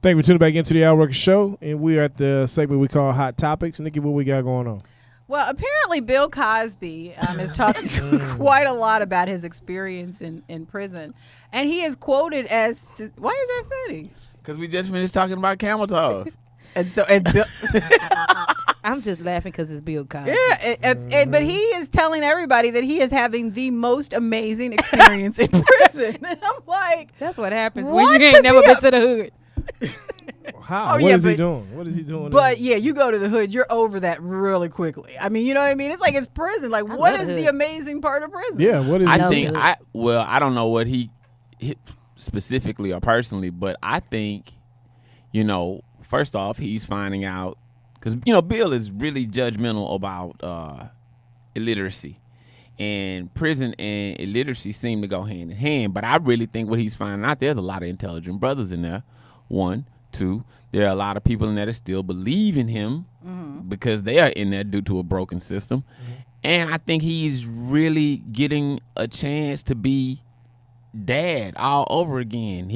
Thank you for tuning back into the Rucker Show, and we are at the segment we call Hot Topics. Nikki, what we got going on? Well, apparently Bill Cosby is talking quite a lot about his experience in prison, and he is quoted as, why is that funny? Because we just finished talking about camel toes. and Bill, I'm just laughing because it's Bill Cosby. yeah, but he is telling everybody that he is having the most amazing experience in prison, and I'm like, That's what happens What when you ain't could never be been to the hood. How? Oh, What yeah, is he but- doing? What is he doing? But yeah, you go to the hood, you're over that really quickly. I mean, you know what I mean? It's like it's prison. Like, what love is the the hood. amazing part of prison? Yeah, what is I he think doing? I don't know what he specifically or personally, but I think, first off, he's finding out because Bill is really judgmental about illiteracy, and prison and illiteracy seem to go hand in hand. But I really think what he's finding out, there's a lot of intelligent brothers in there. 1, 2, there are a lot of people in there that still believe in him because they are in there due to a broken system. And I think he's really getting a chance to be dad all over again.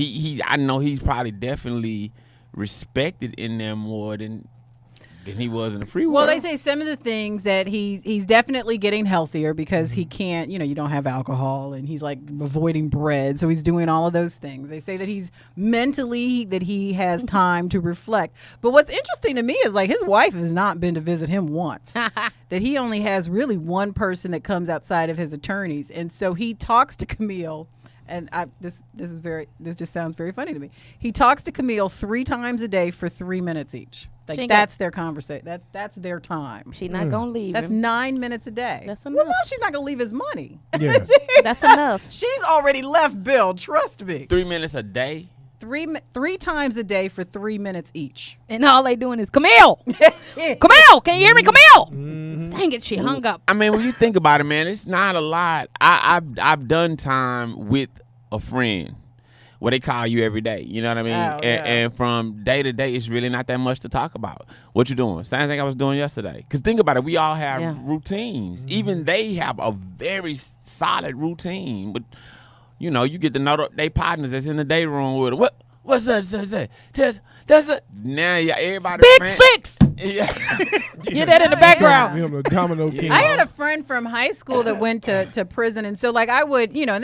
I know he's probably definitely respected in there more than he was in the free world. Well, they say some of the things that he's definitely getting healthier because he can't, you don't have alcohol, and he's like avoiding bread. So he's doing all of those things. They say that he's mentally, that he has time to reflect. But what's interesting to me is like his wife has not been to visit him once. That he only has really one person that comes outside of his attorneys. And so he talks to Camille. And this just sounds very funny to me. He talks to Camille 3 times a day for 3 minutes each. Like that's their conversation. That's their time. She's not going to leave That's him. 9 minutes a day. That's Well, enough. no, she's not gonna leave his money. Yeah. That's enough. She's already left Bill. Trust me. 3 minutes a day. Three times a day for 3 minutes each. And all they doing is, Camille! Camille! Can you hear me, Camille? Dang it, she hung up. I mean, when you think about it, man, it's not a lot. I've done time with a friend where they call you every day. You know what I mean? Oh, yeah. And from day to day, it's really not that much to talk about. What you doing? Same thing I was doing yesterday. Because think about it, we all have routines. Even they have a very solid routine. But, you get to know they partners that's in the day room with it. What's that? That's it. Now, everybody. Big Six! Yeah. Get that in the background. I'm the Domino King. I had a friend from high school that went to prison, and so like I would, and you don't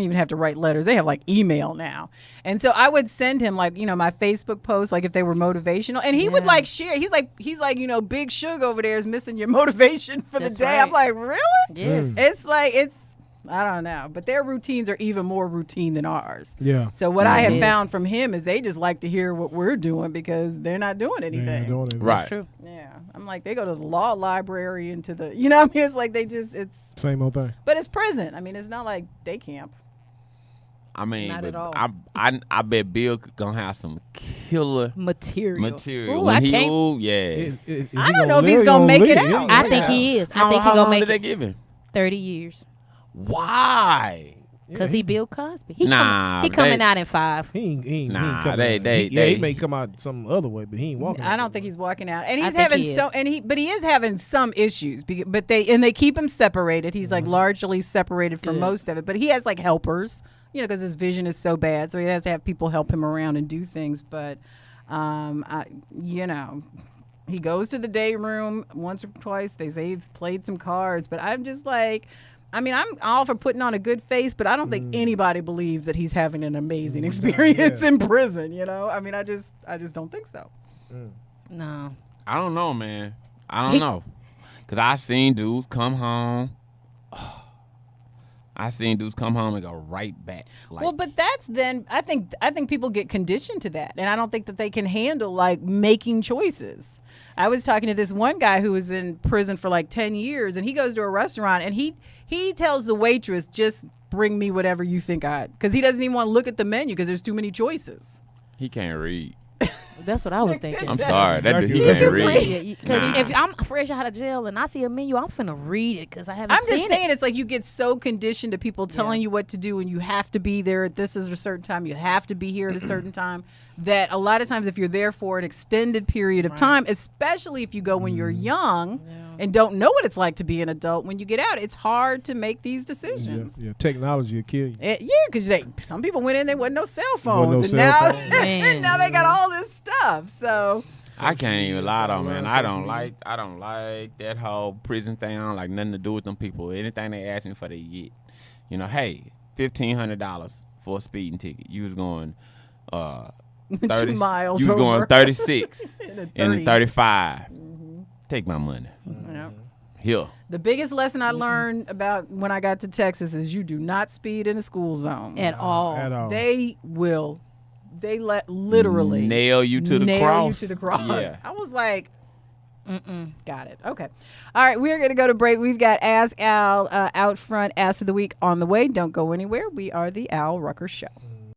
even have to write letters. They have like email now, and so I would send him like my Facebook posts, like if they were motivational, and he would like share. He's like Big Sugar over there is missing your motivation for the day. right. I'm like, really? Yes. It's like I don't know, but their routines are even more routine than ours. Yeah. So what I have Yes. found from him is they just like to hear what we're doing because they're not doing anything. Yeah, doing it. Right. True. Yeah, I'm like they go to the law library and to the, what I mean? It's like it's, Same old thing. but it's prison. I mean, it's not like day camp. I mean, Not but at all. I bet Bill gonna have some killer Material. material. Ooh, when I he, can't. ooh, yeah. I don't know if he's gonna make it out. I think he is. I think how he long gonna did they make it give him? 30 years. Why? Because he Bill Cosby. He Nah, he coming they- out in 5. He ain't Nah, coming they- out. they- he they- may come out some other way, but he ain't walking. I don't think he's walking out, and I he's think having he is. but he is having some issues. But they keep him separated. He's like largely separated from Good. most of it. But he has like helpers, because his vision is so bad, so he has to have people help him around and do things. But, he goes to the day room once or twice. They say he's played some cards, but I'm just like. I mean, I'm all for putting on a good face, but I don't think anybody believes that he's having an amazing experience in prison. I mean, I just don't think so. No. I don't know, man. I don't know. Because I seen dudes come home. I seen dudes come home and go right back. Like, Well, but that's then I think people get conditioned to that, and I don't think that they can handle like making choices. I was talking to this one guy who was in prison for like 10 years, and he goes to a restaurant and he tells the waitress, just bring me whatever you think because he doesn't even want to look at the menu because there's too many choices. he can't read. That's what I was thinking. I'm sorry. That dude, he Exactly. can't read. Because Nah. if I'm fresh out of jail and I see a menu, I'm finna read it because I haven't I'm seen just saying, it's like you get so conditioned to people telling you what to do, and you have to be there at this is a certain time. You have to be here at a certain time. That a lot of times, if you're there for an extended period of time, especially if you go when you're young and don't know what it's like to be an adult, when you get out, it's hard to make these decisions. Yeah, technology will kill you. Because some people went in, there wasn't no cell phones, no and cell now phone. Man. now they got all stuff. So I can't even lie though, man. I don't Social like that whole prison thing. I don't like nothing to do with them people. Anything they ask me for, they get. You know, hey, $1,500 for a speeding ticket. You was going 30 2 miles. You was over. going 36 In a and 30. 35. Take my money. Yeah. Here. The biggest lesson I learned about when I got to Texas is you do not speed in a school zone. At all. At all. They let literally nail you to the nail cross. you to the cross. Yeah. I was like, got it. Okay. All right, we're going to go to break. We've got Ask Al out front, Ask of the Week on the way. Don't go anywhere. We are the Al Rucker Show.